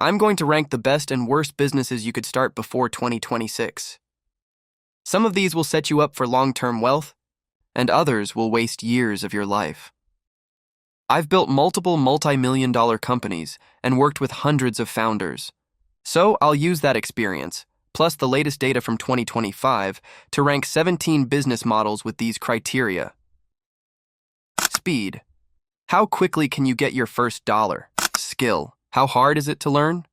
I'm going to rank the best and worst businesses you could start before 2026. Some of these will set you up for long-term wealth, and others will waste years of your life. I've built multiple multi-million-dollar companies and worked with hundreds of founders. So I'll use that experience, plus the latest data from 2025, to rank 17 business models with these criteria. Speed. How quickly can you get your first dollar? Skill. How hard is it to learn?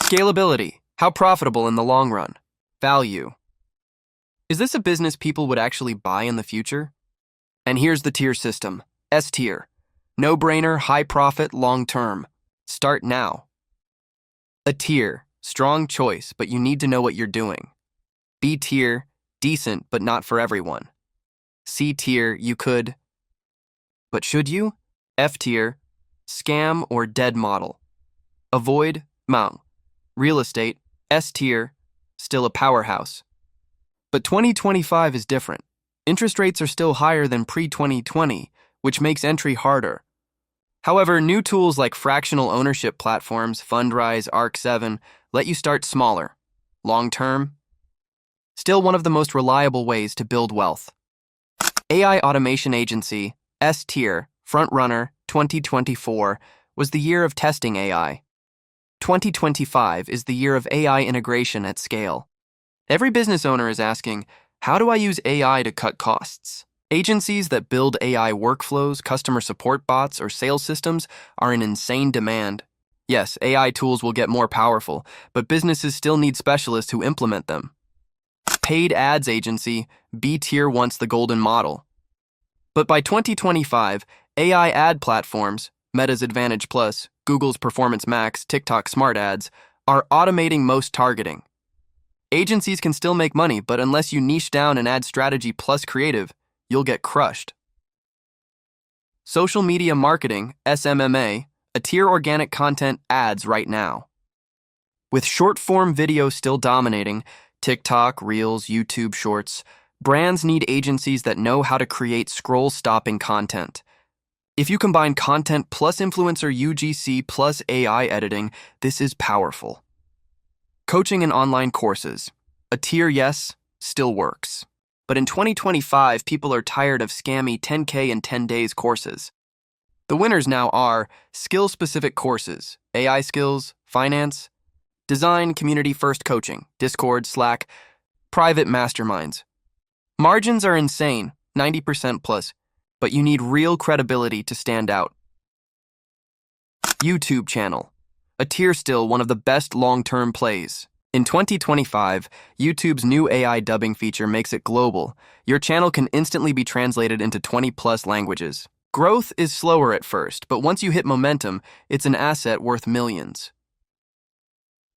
Scalability. How profitable in the long run? Value. Is this a business people would actually buy in the future? And here's the tier system. S tier. No-brainer, high profit, long-term. Start now. A tier. Strong choice, but you need to know what you're doing. B tier. Decent, but not for everyone. C tier. You could. But should you? F tier. Scam or dead model. Avoid, Mount. Real estate, S tier, still a powerhouse. But 2025 is different. Interest rates are still higher than pre-2020, which makes entry harder. However, new tools like fractional ownership platforms, Fundrise, Arc7, let you start smaller. Long-term, still one of the most reliable ways to build wealth. AI Automation Agency, S tier, frontrunner, 2024, was the year of testing AI. 2025 is the year of AI integration at scale. Every business owner is asking, how do I use AI to cut costs? Agencies that build AI workflows, customer support bots, or sales systems are in insane demand. Yes, AI tools will get more powerful, but businesses still need specialists who implement them. Paid ads agency, B tier wants the golden model. But by 2025, AI ad platforms, Meta's Advantage Plus, Google's Performance Max, TikTok Smart Ads, are automating most targeting. Agencies can still make money, but unless you niche down and add strategy plus creative, you'll get crushed. Social media marketing, SMMA, a tier organic content ads right now. With short-form video still dominating, TikTok, Reels, YouTube Shorts, brands need agencies that know how to create scroll-stopping content. If you combine content plus influencer UGC plus AI editing, this is powerful. Coaching and online courses. A tier yes, still works. But in 2025, people are tired of scammy 10K in 10 days courses. The winners now are skill-specific courses, AI skills, finance, design, community-first coaching, Discord, Slack, private masterminds. Margins are insane, 90% plus, but you need real credibility to stand out. YouTube channel. A tier still one of the best long-term plays. In 2025, YouTube's new AI dubbing feature makes it global. Your channel can instantly be translated into 20-plus languages. Growth is slower at first, but once you hit momentum, it's an asset worth millions.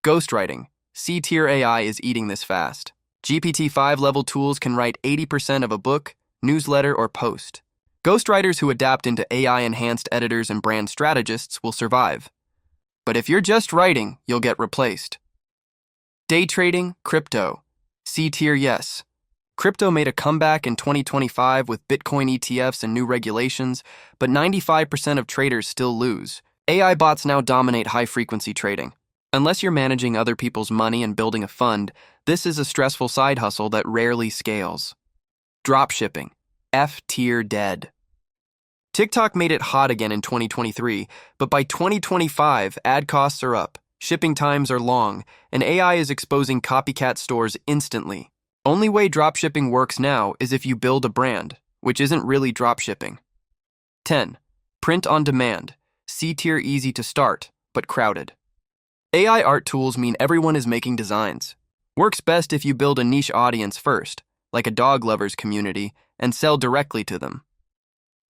Ghostwriting. C-tier AI is eating this fast. GPT-5 level tools can write 80% of a book, newsletter, or post. Ghostwriters who adapt into AI-enhanced editors and brand strategists will survive. But if you're just writing, you'll get replaced. Day trading, crypto. C-tier yes. Crypto made a comeback in 2025 with Bitcoin ETFs and new regulations, but 95% of traders still lose. AI bots now dominate high-frequency trading. Unless you're managing other people's money and building a fund, this is a stressful side hustle that rarely scales. Dropshipping. F tier dead. TikTok made it hot again in 2023, but by 2025, ad costs are up, shipping times are long, and AI is exposing copycat stores instantly. Only way dropshipping works now is if you build a brand, which isn't really dropshipping. 10. Print on demand. C-tier easy to start, but crowded. AI art tools mean everyone is making designs. Works best if you build a niche audience first, like a dog lovers community, and sell directly to them.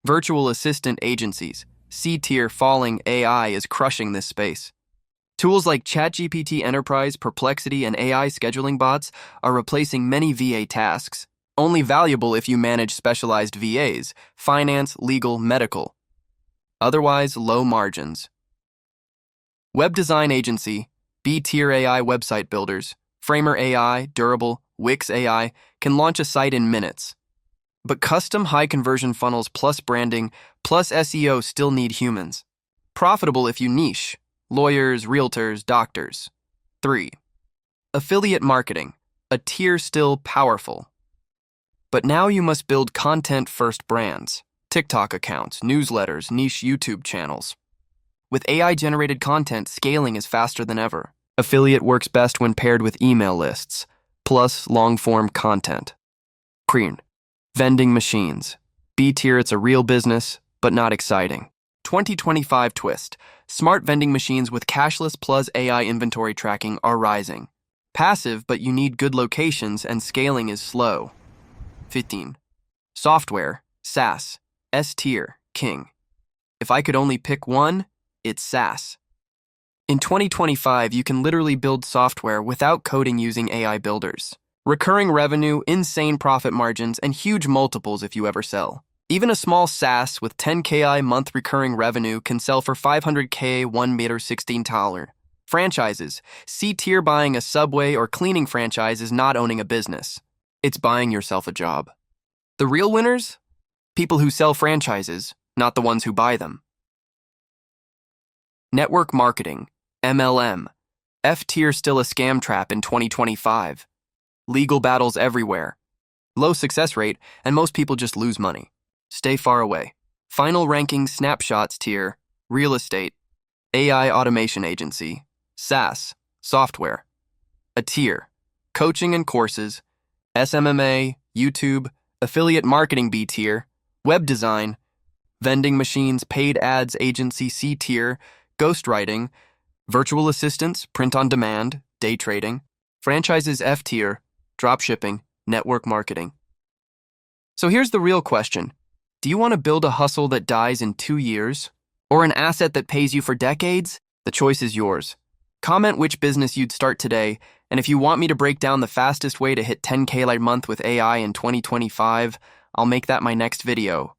Virtual assistant agencies. C-tier falling AI is crushing this space. Tools like ChatGPT Enterprise, Perplexity, and AI scheduling bots are replacing many VA tasks, only valuable if you manage specialized VAs, finance, legal, medical. Otherwise, low margins. Web design agency, B-tier AI website builders, Framer AI, Durable, Wix AI can launch a site in minutes. But custom high-conversion funnels plus branding plus SEO still need humans. Profitable if you niche. lawyers, realtors, doctors. 3. Affiliate marketing, a tier still powerful. But now you must build content-first brands, TikTok accounts, newsletters, niche YouTube channels. With AI-generated content, scaling is faster than ever. Affiliate works best when paired with email lists, plus long-form content. Green. Vending machines. B-tier, it's a real business, but not exciting. 2025 twist. Smart vending machines with cashless plus AI inventory tracking are rising. Passive, but you need good locations and scaling is slow. 15. Software, SaaS, S-tier, king. If I could only pick one, it's SaaS. In 2025, you can literally build software without coding using AI builders. Recurring revenue, insane profit margins, and huge multiples if you ever sell. Even a small SaaS with 10K month recurring revenue can sell for 500K 1 meter 16 taller. Franchises. C-tier, buying a Subway or cleaning franchise is not owning a business. It's buying yourself a job. The real winners? People who sell franchises, not the ones who buy them. Network marketing, MLM. F-tier still a scam trap in 2025. Legal battles everywhere. Low success rate, and most people just lose money. Stay far away. Final ranking snapshots tier, real estate, AI automation agency, SaaS, software. A tier, coaching and courses, SMMA, YouTube, affiliate marketing B tier, web design, vending machines, paid ads agency C tier, ghostwriting, virtual assistants, print on demand, day trading, franchises F tier, dropshipping, network marketing. So here's the real question. Do you want to build a hustle that dies in 2 years? Or an asset that pays you for decades? The choice is yours. Comment which business you'd start today, and if you want me to break down the fastest way to hit 10K a month with AI in 2025, I'll make that my next video.